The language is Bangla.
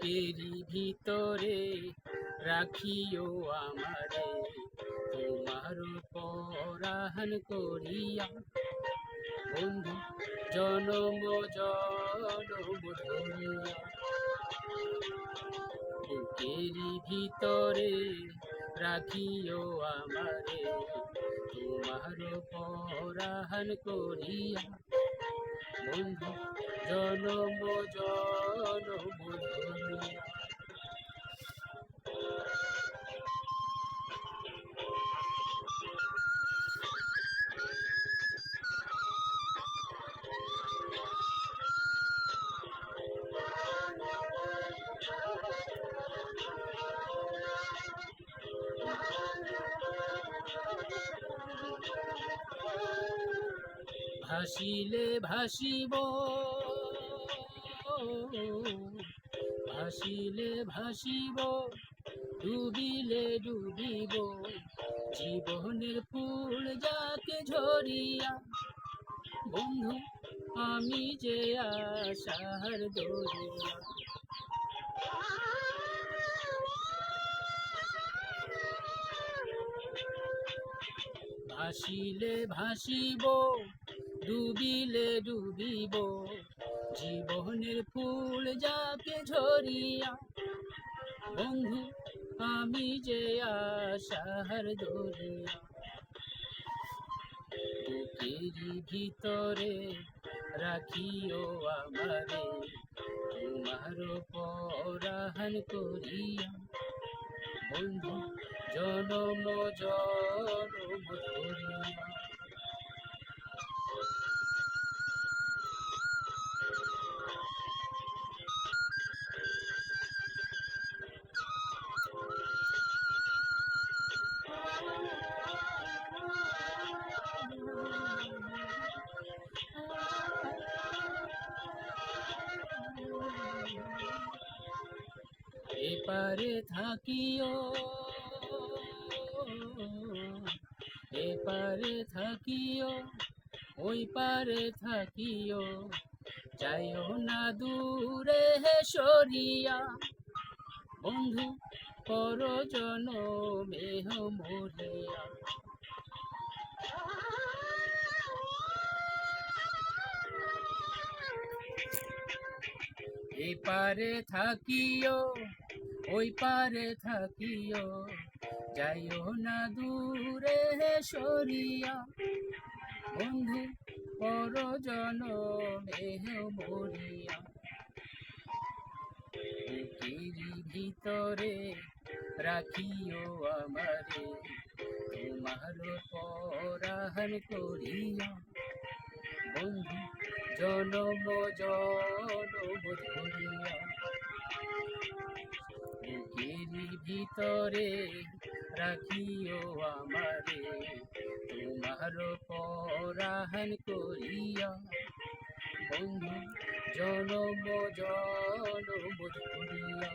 বুকেরই ভিতরে রাখিও আমারে, তোমার পরাহন করিয়া। বন্ধু জনম জনম ধরিয়া, বুকেরই ভিতরে রাখিও আমারে, তোমার পরাহন করিয়া। বন্ধু জনম জনম ধরিয়া। ভাসিলে ভাসিব, ভাসিলে ভাসিব, ডুবিলে ডুবিব, জীবনের ফুল যাকে ঝরিয়া। বন্ধু আমি যে আশার দরিয়া, ভাসিলে ভাসিব, ডুবিলে ডুবিব, জীবনের ফুল যাকে ঝরিয়া। বন্ধু আমি যে আশার দরিয়া, বুকেরই ভিতরে রাখিও আমারে, তোমার পরাহন করিয়া। বন্ধু জনম জনম ধরিয়া। এপারে থাকিও, এপারে থাকিও, ওই পারে থাকিও, যাইও না দূরে সরিয়া। বন্ধু পর জনমে মরিয়া, এপারে থাকিও, ওই পারে থাকিও, যাইও না দূরে সরিয়া। বন্ধু পর জনমে মরিয়া, বুকেরই ভিতরে রাখিও আমারে, তোমার পরাহন করিয়া। বন্ধু জনম জনম ধরিয়া, বুকেরই ভিতরে রাখিও আমারে, তোমার পরাহন করিয়া। বন্ধু জনম জনম ধরিয়া।